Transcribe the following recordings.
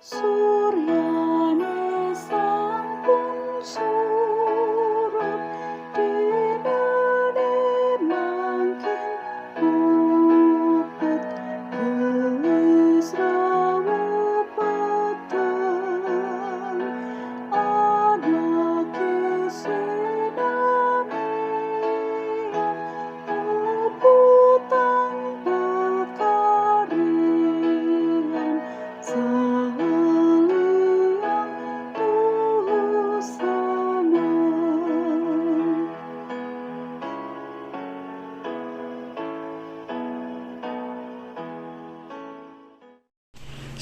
Suryane sampun surup, dinane mangkin mupet, gelis rawuh peteng, ana kesinamian, rebutan pekarian, saliang tuhu samen.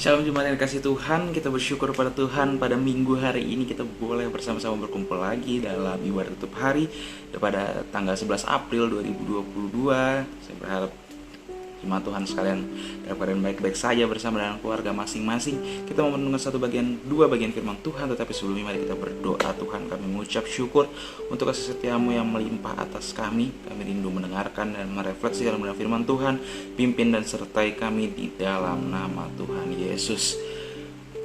Shalom jemaat yang dikasih Tuhan, kita bersyukur pada Tuhan pada minggu hari ini kita boleh bersama-sama berkumpul lagi dalam ibadah tutup hari pada tanggal 11 April 2022. Saya berharap jemaat Tuhan sekalian dalam keadaan baik-baik saja bersama dengan keluarga masing-masing. Kita mau mendengar dua bagian firman Tuhan, tetapi sebelumnya mari kita berdoa. Tuhan, kami mengucap syukur untuk kasih setiamu yang melimpah atas kami. Kami rindu mendengarkan dan merefleksi dalam firman Tuhan. Pimpin dan sertai kami di dalam nama Tuhan Yesus.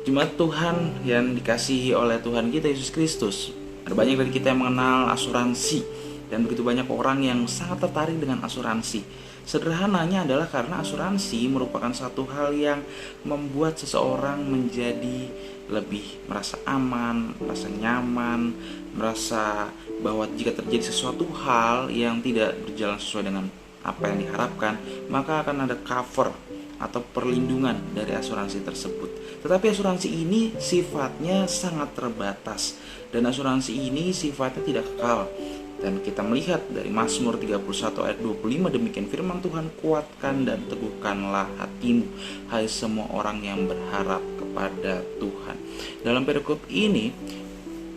Jemaat Tuhan yang dikasihi oleh Tuhan kita Yesus Kristus, ada banyak dari kita yang mengenal asuransi, dan begitu banyak orang yang sangat tertarik dengan asuransi. Sederhananya adalah karena asuransi merupakan satu hal yang membuat seseorang menjadi lebih merasa aman, merasa nyaman, merasa bahwa jika terjadi sesuatu hal yang tidak berjalan sesuai dengan apa yang diharapkan, maka akan ada cover atau perlindungan dari asuransi tersebut. Tetapi asuransi ini sifatnya sangat terbatas, dan asuransi ini sifatnya tidak kekal. Dan kita melihat dari Mazmur 31 ayat 25, demikian firman Tuhan, kuatkan dan teguhkanlah hatimu, hai semua orang yang berharap kepada Tuhan. Dalam perikop ini,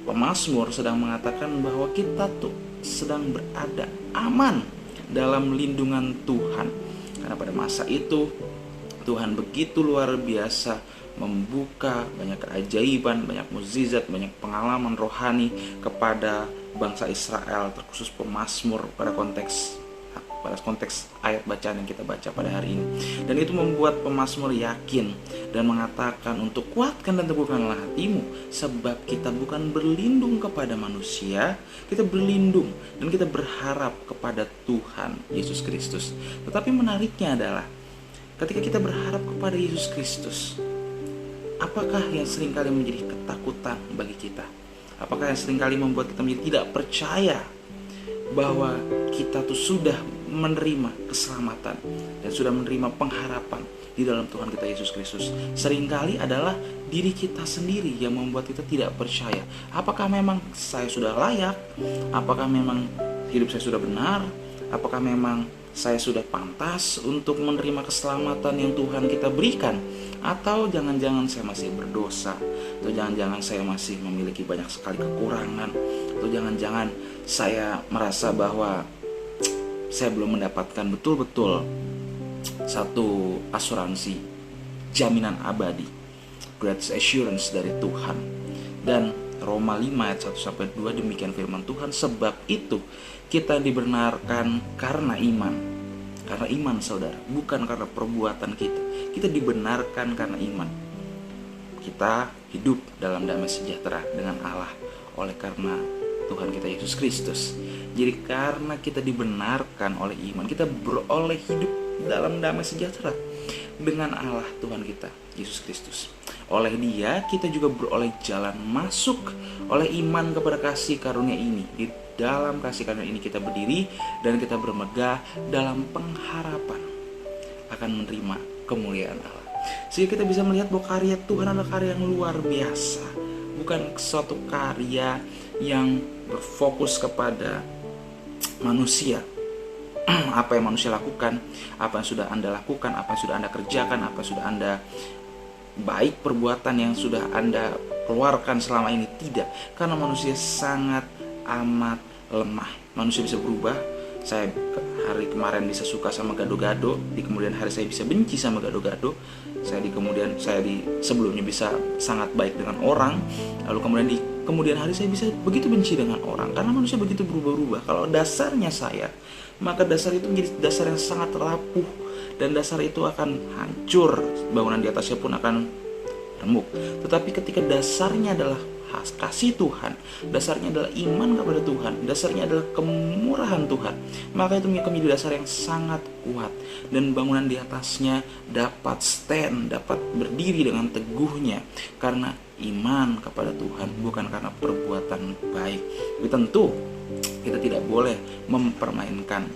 pemazmur sedang mengatakan bahwa kita tuh sedang berada aman dalam lindungan Tuhan. Karena pada masa itu, Tuhan begitu luar biasa membuka banyak keajaiban, banyak mukjizat, banyak pengalaman rohani kepada bangsa Israel, terkhusus pemazmur pada konteks ayat bacaan yang kita baca pada hari ini. Dan itu membuat pemazmur yakin dan mengatakan untuk kuatkan dan teguhkanlah hatimu, sebab kita bukan berlindung kepada manusia, kita berlindung dan kita berharap kepada Tuhan Yesus Kristus. Tetapi menariknya adalah ketika kita berharap kepada Yesus Kristus, apakah yang seringkali menjadi ketakutan bagi kita? Apakah yang seringkali membuat kita menjadi tidak percaya bahwa kita tuh sudah menerima keselamatan dan sudah menerima pengharapan di dalam Tuhan kita Yesus Kristus? Seringkali adalah diri kita sendiri yang membuat kita tidak percaya. Apakah memang saya sudah layak? Apakah memang hidup saya sudah benar? Apakah memang saya sudah pantas untuk menerima keselamatan yang Tuhan kita berikan? Atau jangan-jangan saya masih berdosa? Atau jangan-jangan saya masih memiliki banyak sekali kekurangan? Atau jangan-jangan saya merasa bahwa saya belum mendapatkan betul-betul satu asuransi jaminan abadi, great assurance dari Tuhan. Dan Roma 5 ayat 1-2, demikian firman Tuhan, sebab itu kita dibenarkan karena iman. Karena iman, saudara, bukan karena perbuatan kita. Kita dibenarkan karena iman. Kita hidup dalam damai sejahtera dengan Allah oleh karena Tuhan kita Yesus Kristus. Jadi karena kita dibenarkan oleh iman, kita beroleh hidup dalam damai sejahtera dengan Allah Tuhan kita Yesus Kristus. Oleh Dia kita juga beroleh jalan masuk oleh iman kepada kasih karunia ini. Di dalam kasih karunia ini kita berdiri dan kita bermegah dalam pengharapan akan menerima kemuliaan Allah. Sehingga kita bisa melihat bahwa karya Tuhan adalah karya yang luar biasa, bukan suatu karya yang berfokus kepada manusia. Apa yang manusia lakukan, apa yang sudah Anda lakukan, apa yang sudah Anda kerjakan, apa yang sudah Anda baik perbuatan yang sudah Anda keluarkan selama ini. Tidak, karena manusia sangat amat lemah. Manusia bisa berubah. Saya hari kemarin bisa suka sama gado-gado, di kemudian hari saya bisa benci sama gado-gado. Saya sebelumnya bisa sangat baik dengan orang, lalu kemudian hari saya bisa begitu benci dengan orang, karena manusia begitu berubah-ubah. Kalau dasarnya saya, maka dasar itu menjadi dasar yang sangat rapuh, dan dasar itu akan hancur. Bangunan di atasnya pun akan remuk. Tetapi ketika dasarnya adalah kasih Tuhan, dasarnya adalah iman kepada Tuhan, dasarnya adalah kemurahan Tuhan, maka itu menjadi dasar yang sangat kuat, dan bangunan di atasnya dapat stand, dapat berdiri dengan teguhnya karena iman kepada Tuhan, bukan karena perbuatan baik. Tapi tentu kita tidak boleh mempermainkan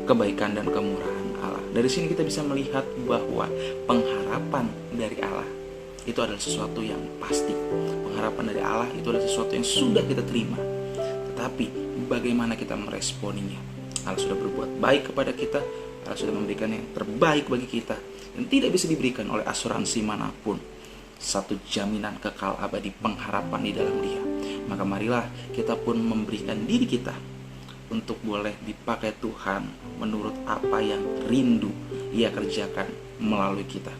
kebaikan dan kemurahan Allah. Dari sini kita bisa melihat bahwa pengharapan dari Allah itu adalah sesuatu yang pasti. Pengharapan dari Allah itu adalah sesuatu yang sudah kita terima. Tetapi bagaimana kita meresponinya? Allah sudah berbuat baik kepada kita, Allah sudah memberikan yang terbaik bagi kita, dan tidak bisa diberikan oleh asuransi manapun satu jaminan kekal abadi pengharapan di dalam Dia. Maka marilah kita pun memberikan diri kita untuk boleh dipakai Tuhan menurut apa yang rindu Ia kerjakan melalui kita.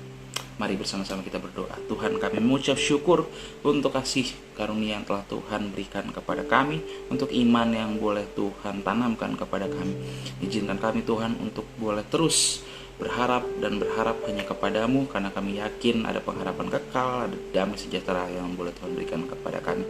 Mari bersama-sama kita berdoa. Tuhan, kami mengucap syukur untuk kasih karunia yang telah Tuhan berikan kepada kami, untuk iman yang boleh Tuhan tanamkan kepada kami. Izinkan kami Tuhan untuk boleh terus berharap dan berharap hanya kepadamu, karena kami yakin ada pengharapan kekal, ada damai sejahtera yang boleh Tuhan berikan kepada kami.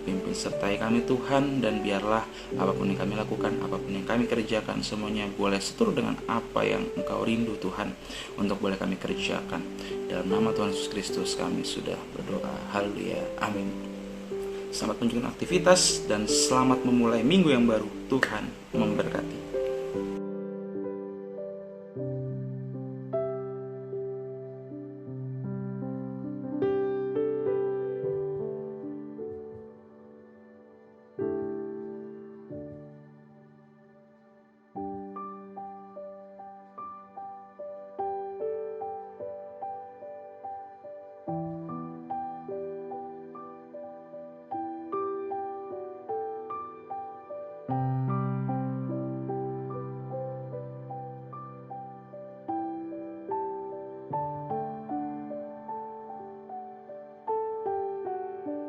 Pimpin sertai kami Tuhan, dan biarlah apapun yang kami lakukan, apapun yang kami kerjakan, semuanya boleh seturut dengan apa yang Engkau rindu Tuhan untuk boleh kami kerjakan. Dalam nama Tuhan Yesus Kristus kami sudah berdoa. Haleluya. Amin. Selamat menunjukkan aktivitas dan selamat memulai minggu yang baru. Tuhan memberkati.